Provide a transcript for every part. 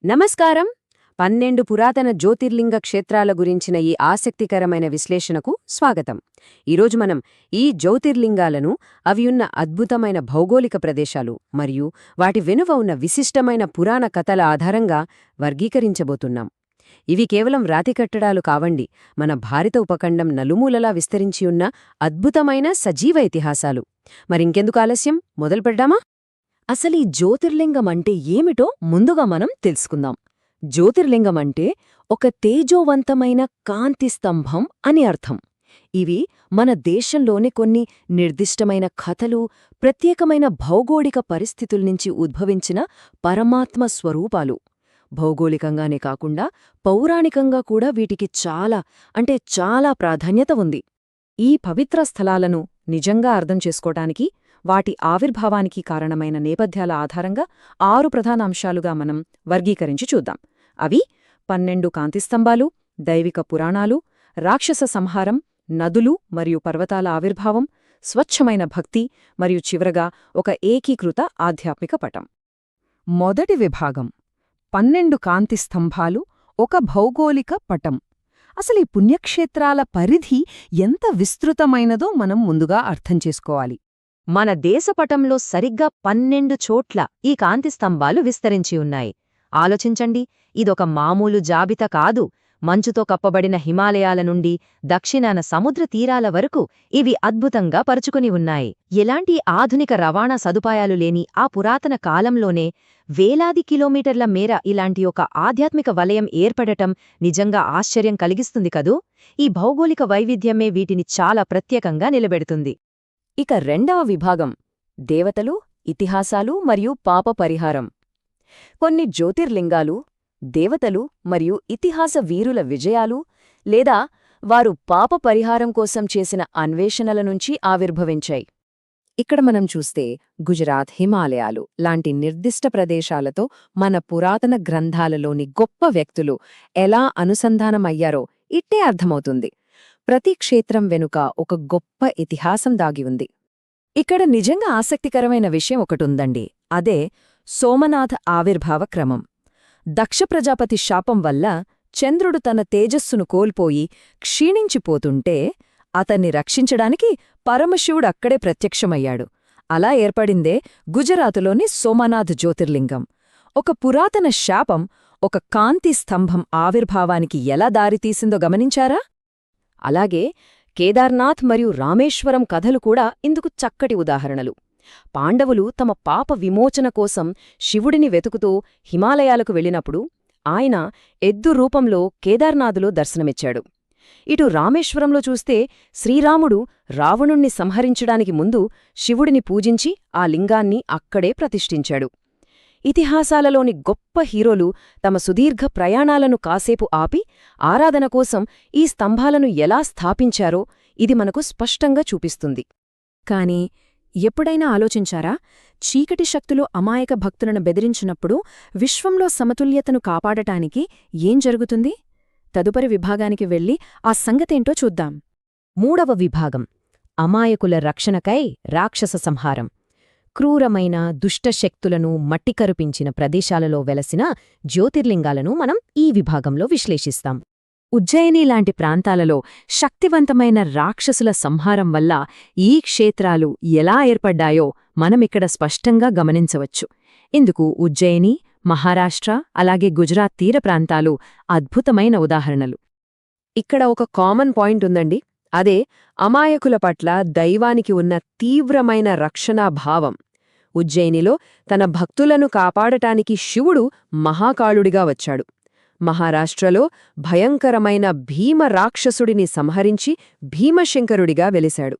నమస్కారం. 12 పురాతన జ్యోతిర్లింగ క్షేత్రాల గురించిన ఈ ఆసక్తికరమైన విశ్లేషణకు స్వాగతం. ఈరోజు మనం ఈ జ్యోతిర్లింగాలను, అవి ఉన్న అద్భుతమైన భౌగోళిక ప్రదేశాలు మరియు వాటి వెనుక ఉన్న విశిష్టమైన పురాణ కథల ఆధారంగా వర్గీకరించబోతున్నాం. ఇవి కేవలం రాతి కట్టడాలు కావండి, మన భారత ఉపఖండం నలుమూలలా విస్తరించియున్న అద్భుతమైన సజీవ ఇతిహాసాలు. మరింకెందుకు ఆలస్యం, మొదలుపెడ్డామా? అసలీ జ్యోతిర్లింగమంటే ఏమిటో ముందుగా మనం తెలుసుకుందాం. జ్యోతిర్లింగమంటే ఒక తేజోవంతమైన కాంతి స్తంభం అని అర్థం. ఇవి మన దేశంలోని కొన్ని నిర్దిష్టమైన కథలు, ప్రత్యేకమైన భౌగోళిక పరిస్థితుల్నించి ఉద్భవించిన పరమాత్మ స్వరూపాలు. భౌగోళికంగానే కాకుండా పౌరాణికంగా కూడా వీటికి చాలా ప్రాధాన్యత ఉంది. ఈ పవిత్ర స్థలాలను నిజంగా అర్థం చేసుకోటానికి, వాటి ఆవిర్భావానికి కారణమైన నేపథ్యాల ఆధారంగా 6 ప్రధాన అంశాలుగా మనం వర్గీకరించి చూద్దాం. అవి 12 కాంతిస్తంభాలు, దైవిక పురాణాలు, రాక్షస సంహారం, నదులు మరియు పర్వతాల ఆవిర్భావం, స్వచ్ఛమైన భక్తి మరియు చివరగా ఒక ఏకీకృత ఆధ్యాత్మిక పటం. మొదటి విభాగం 12 కాంతిస్తంభాలు, ఒక భౌగోళిక పటం. అసలు ఈ పుణ్యక్షేత్రాల పరిధి ఎంత విస్తృతమైనదో మనం ముందుగా అర్థం చేసుకోవాలి. మన దేశపటంలో సరిగ్గా 12 చోట్ల ఈ కాంతిస్తంభాలు విస్తరించి ఉన్నాయి. ఆలోచించండి, ఇదొక మామూలు జాబితా కాదు. మంచుతో కప్పబడిన హిమాలయాల నుండి దక్షిణాన సముద్ర తీరాల వరకు ఇవి అద్భుతంగా పరుచుకుని ఉన్నాయి. ఎలాంటి ఆధునిక రవాణా సదుపాయాలు లేని ఆ పురాతన కాలంలోనే వేలాది కిలోమీటర్ల మేర ఇలాంటి ఒక ఆధ్యాత్మిక వలయం ఏర్పడటం నిజంగా ఆశ్చర్యం కలిగిస్తుంది కదూ. ఈ భౌగోళిక వైవిధ్యమే వీటిని చాలా ప్రత్యేకంగా నిలబెడుతుంది. ఇక రెండవ విభాగం దేవతలు, ఇతిహాసాలు మరియు పాప పరిహారం. కొన్ని జ్యోతిర్లింగాలు దేవతలు మరియు ఇతిహాస వీరుల విజయాలు లేదా వారు పాప పరిహారం కోసం చేసిన అన్వేషణల నుంచి ఆవిర్భవించాయి. ఇక్కడ మనం చూస్తే గుజరాత్, హిమాలయాలు లాంటి నిర్దిష్ట ప్రదేశాలతో మన పురాతన గ్రంథాలలోని గొప్ప వ్యక్తులు ఎలా అనుసంధానమయ్యారో ఇట్టే అర్థమవుతుంది. ప్రతి క్షేత్రం వెనుక ఒక గొప్ప ఇతిహాసం దాగి ఉంది. ఇక్కడ నిజంగా ఆసక్తికరమైన విషయం ఒకటుందండి. అదే సోమనాథ ఆవిర్భావ క్రమం. దక్ష ప్రజాపతి శాపం వల్ల చంద్రుడు తన తేజస్సును కోల్పోయి క్షీణించిపోతుంటే అతన్ని రక్షించడానికి పరమశివుడక్కడే ప్రత్యక్షమయ్యాడు. అలా ఏర్పడిందే గుజరాతులోని సోమనాథ్ జ్యోతిర్లింగం. ఒక పురాతన శాపం ఒక కాంతి స్తంభం ఆవిర్భావానికి ఎలా దారితీసిందో గమనించారా? అలాగే కేదార్నాథ్ మరియు రామేశ్వరం కథలు కూడా ఇందుకు చక్కటి ఉదాహరణలు. పాండవులు తమ పాప విమోచన కోసం శివుడిని వెతుకుతూ హిమాలయాలకు వెళ్ళినప్పుడు ఆయన ఎద్దు రూపంలో కేదార్నాథులో దర్శనమిచ్చాడు. ఇటు రామేశ్వరంలో చూస్తే శ్రీరాముడు రావణుణ్ణి సంహరించడానికి ముందు శివుడిని పూజించి ఆ లింగాన్ని అక్కడే ప్రతిష్ఠించాడు. ఇతిహాసాలలోని గొప్ప హీరోలు తమ సుదీర్ఘ ప్రయాణాలను కాసేపు ఆపి ఆరాధన కోసం ఈ స్తంభాలను ఎలా స్థాపించారో ఇది మనకు స్పష్టంగా చూపిస్తుంది. కాని ఎప్పుడైనా ఆలోచించారా, చీకటి శక్తులు అమాయక భక్తులను బెదిరించినప్పుడు విశ్వంలో సమతుల్యతను కాపాడటానికి ఏం జరుగుతుంది? తదుపరి విభాగానికి వెళ్లి ఆ సంగతేంటో చూద్దాం. మూడవ విభాగం అమాయకుల రక్షణకై రాక్షస సంహారం. క్రూరమైన దుష్టశక్తులను మట్టికరుపించిన ప్రదేశాలలో వెలసిన జ్యోతిర్లింగాలను మనం ఈ విభాగంలో విశ్లేషిస్తాం. ఉజ్జయిని లాంటి ప్రాంతాలలో శక్తివంతమైన రాక్షసుల సంహారం వల్ల ఈ క్షేత్రాలు ఎలా ఏర్పడ్డాయో మనమిక్కడ స్పష్టంగా గమనించవచ్చు. ఇందుకు ఉజ్జయిని, మహారాష్ట్ర అలాగే గుజరాత్ తీర ప్రాంతాలు అద్భుతమైన ఉదాహరణలు. ఇక్కడ ఒక కామన్ పాయింట్ ఉందండి. అదే అమాయకుల పట్ల దైవానికి ఉన్న తీవ్రమైన రక్షణాభావం. ఉజ్జయినిలో తన భక్తులను కాపాడటానికి శివుడు మహాకాళుడిగా వచ్చాడు. మహారాష్ట్రలో భయంకరమైన భీమ రాక్షసుడిని సంహరించి భీమశంకరుడిగా వెలిశాడు.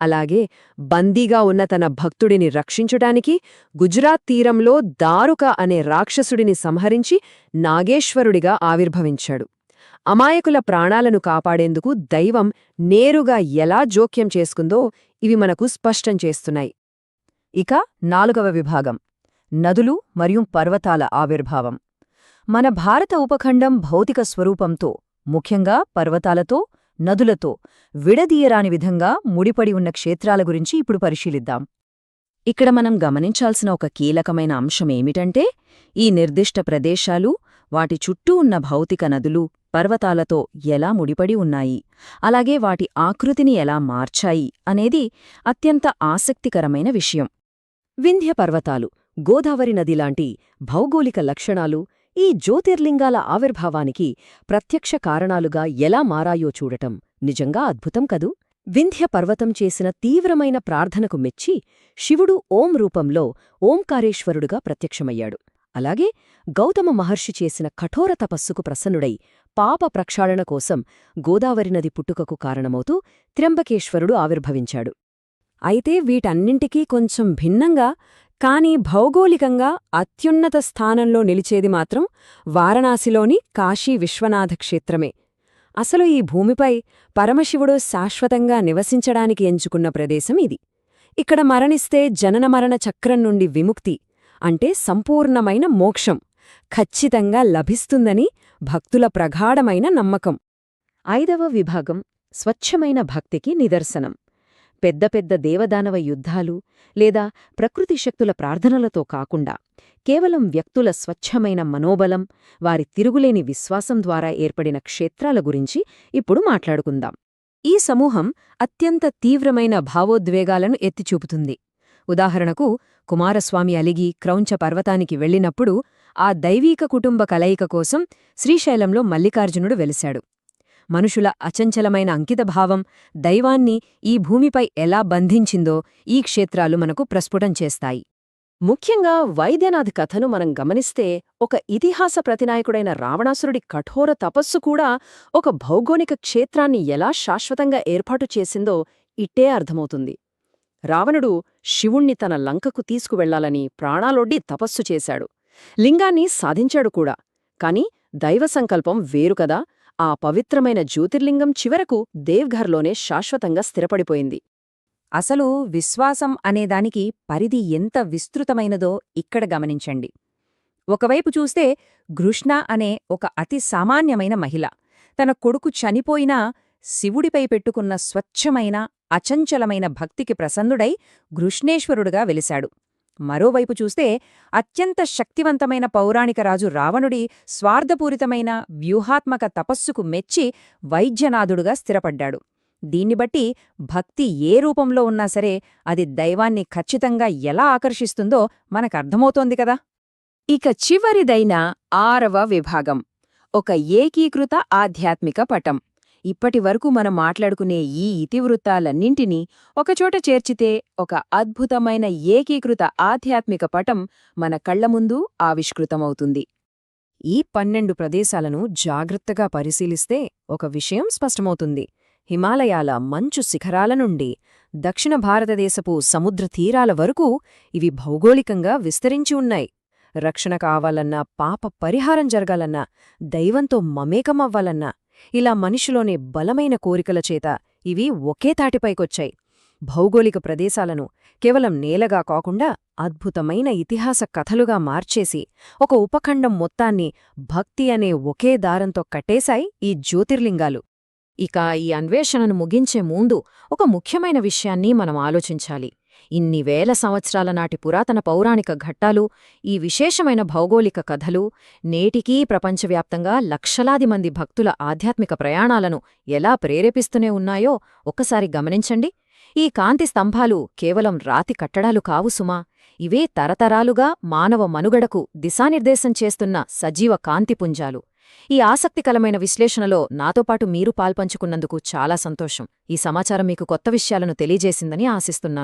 అలాగే బందీగా ఉన్న తన భక్తుడిని రక్షించటానికి గుజరాత్ తీరంలో దారుక అనే రాక్షసుడిని సంహరించి నాగేశ్వరుడిగా ఆవిర్భవించాడు. అమాయకుల ప్రాణాలను కాపాడేందుకు దైవం నేరుగా ఎలా జోక్యం చేసుకుందో ఇవి మనకు స్పష్టం చేస్తున్నాయి. ఇక 4వ విభాగం నదులు మరియు పర్వతాల ఆవిర్భావం. మన భారత ఉపఖండం భౌతిక స్వరూపంతో, ముఖ్యంగా పర్వతాలతో, నదులతో విడదీయరాని విధంగా ముడిపడి ఉన్న క్షేత్రాల గురించి ఇప్పుడు పరిశీలిద్దాం. ఇక్కడ మనం గమనించాల్సిన ఒక కీలకమైన అంశం ఏమిటంటే, ఈ నిర్దిష్ట ప్రదేశాలు, వాటి చుట్టూ ఉన్న భౌతిక నదులు, పర్వతాలతో ఎలా ముడిపడి ఉన్నాయి, అలాగే వాటి ఆకృతిని ఎలా మార్చాయి అనేది అత్యంత ఆసక్తికరమైన విషయం. వింధ్య పర్వతాలు, గోదావరి నదిలాంటి భౌగోళిక లక్షణాలు ఈ జ్యోతిర్లింగాల ఆవిర్భావానికి ప్రత్యక్ష కారణాలుగా ఎలా మారాయో చూడటం నిజంగా అద్భుతం కదూ. వింధ్య పర్వతం చేసిన తీవ్రమైన ప్రార్థనకు మెచ్చి శివుడు ఓం రూపంలో ఓంకారేశ్వరుడుగా ప్రత్యక్షమయ్యాడు. అలాగే గౌతమ మహర్షి చేసిన కఠోర తపస్సుకు ప్రసన్నుడై పాప ప్రక్షాళన కోసం గోదావరి నది పుట్టుకకు కారణమవుతూ త్ర్యంబకేశ్వరుడు ఆవిర్భవించాడు. అయితే వీటన్నింటికీ కొంచెం భిన్నంగా, కాని భౌగోళికంగా అత్యున్నత స్థానంలో నిలిచేది మాత్రం వారణాసిలోని కాశీ విశ్వనాథ క్షేత్రమే. అసలు ఈ భూమిపై పరమశివుడు శాశ్వతంగా నివసించడానికి ఎంచుకున్న ప్రదేశం ఇది. ఇక్కడ మరణిస్తే జననమరణ చక్రం నుండి విముక్తి, అంటే సంపూర్ణమైన మోక్షం ఖచ్చితంగా లభిస్తుందని భక్తుల ప్రగాఢమైన నమ్మకం. 5వ విభాగం స్వచ్ఛమైన భక్తికి నిదర్శనం. పెద్ద పెద్ద దేవదానవ యుద్ధాలు లేదా ప్రకృతి శక్తుల ప్రార్థనలతో కాకుండా కేవలం వ్యక్తుల స్వచ్ఛమైన మనోబలం, వారి తిరుగులేని విశ్వాసం ద్వారా ఏర్పడిన క్షేత్రాల గురించి ఇప్పుడు మాట్లాడుకుందాం. ఈ సమూహం అత్యంత తీవ్రమైన భావోద్వేగాలను ఎత్తిచూపుతుంది. ఉదాహరణకు, కుమారస్వామి అలిగి క్రౌంచ పర్వతానికి వెళ్ళినప్పుడు ఆ దైవీక కుటుంబ కలయిక కోసం శ్రీశైలంలో మల్లికార్జునుడు వెలిశాడు. మనుషుల అచంచలమైన అంకితభావం దైవాన్ని ఈ భూమిపై ఎలా బంధించిందో ఈ క్షేత్రాలు మనకు ప్రస్ఫుటం చేస్తాయి. ముఖ్యంగా వైద్యనాథ్ కథను మనం గమనిస్తే ఒక ఇతిహాస ప్రతినాయకుడైన రావణాసురుడి కఠోర తపస్సు కూడా ఒక భౌగోళిక క్షేత్రాన్ని ఎలా శాశ్వతంగా ఏర్పాటు చేసిందో ఇట్టే అర్థమవుతుంది. రావణుడు శివుణ్ణి తన లంకకు తీసుకువెళ్లాలని ప్రాణాలొడ్డి తపస్సు చేశాడు. లింగాన్ని సాధించాడు కూడా. కాని దైవ సంకల్పం వేరుకదా. ఆ పవిత్రమైన జ్యోతిర్లింగం చివరకు దేవ్ఘర్లోనే శాశ్వతంగా స్థిరపడిపోయింది. అసలు విశ్వాసం అనేదానికి పరిధి ఎంత విస్తృతమైనదో ఇక్కడ గమనించండి. ఒకవైపు చూస్తే గృష్ణ అనే ఒక అతి సామాన్యమైన మహిళ తన కొడుకు చనిపోయినా శివుడిపై పెట్టుకున్న స్వచ్ఛమైన అచంచలమైన భక్తికి ప్రసన్నుడై గృష్ణేశ్వరుడుగా వెలిశాడు. మరోవైపు చూస్తే అత్యంత శక్తివంతమైన పౌరాణిక రాజు రావణుడి స్వార్థపూరితమైన వ్యూహాత్మక తపస్సుకు మెచ్చి వైద్యనాథుడుగా స్థిరపడ్డాడు. దీన్నిబట్టి భక్తి ఏ రూపంలో ఉన్నా సరే అది దైవాన్ని ఖచ్చితంగా ఎలా ఆకర్షిస్తుందో మనకర్థమవుతోంది కదా. ఇక చివరిదైన 6వ విభాగం, ఒక ఏకీకృత ఆధ్యాత్మిక పటం. ఇప్పటివరకు మనం మాట్లాడుకునే ఈ ఇతివృత్తాలన్నింటినీ ఒకచోట చేర్చితే ఒక అద్భుతమైన ఏకీకృత ఆధ్యాత్మిక పటం మన కళ్ల ముందు ఆవిష్కృతమవుతుంది. ఈ 12 ప్రదేశాలను జాగ్రత్తగా పరిశీలిస్తే ఒక విషయం స్పష్టమవుతుంది. హిమాలయాల మంచు శిఖరాల నుండి దక్షిణ భారతదేశపు సముద్ర తీరాల వరకు ఇవి భౌగోళికంగా విస్తరించి ఉన్నాయి. రక్షణ కావాలన్నా, పాప పరిహారం జరగాలన్నా, దైవంతో మమేకమవ్వాలన్నా, ఇలా మనిషిలోని బలమైన కోరికల చేత ఇవి ఒకే తాటిపైకొచ్చాయి. భౌగోళిక ప్రదేశాలను కేవలం నేలగా కాకుండా అద్భుతమైన ఇతిహాస కథలుగా మార్చేసి ఒక ఉపఖండం మొత్తాన్ని భక్తి అనే ఒకే దారంతో కట్టేశాయి ఈ జ్యోతిర్లింగాలు. ఇక ఈ అన్వేషణను ముగించే ముందు ఒక ముఖ్యమైన విషయాన్ని మనం ఆలోచించాలి. ఇన్ని వేల సంవత్సరాల నాటి పురాతన పౌరాణిక ఘట్టాలు, ఈ విశేషమైన భౌగోళిక కథలు నేటికీ ప్రపంచవ్యాప్తంగా లక్షలాది మంది భక్తుల ఆధ్యాత్మిక ప్రయాణాలను ఎలా ప్రేరేపిస్తూనే ఉన్నాయో ఒక్కసారి గమనించండి. ఈ కాంతి స్తంభాలు కేవలం రాతి కట్టడాలు కావు సుమా. ఇవే తరతరాలుగా మానవ మనుగడకు దిశానిర్దేశం చేస్తున్న సజీవ కాంతిపుంజాలు. ఈ ఆసక్తికరమైన విశ్లేషణలో నాతో పాటు మీరు పాల్పంచుకున్నందుకు చాలా సంతోషం. ఈ సమాచారం మీకు కొత్త విషయాలను తెలియజేసిందని ఆశిస్తున్నాను.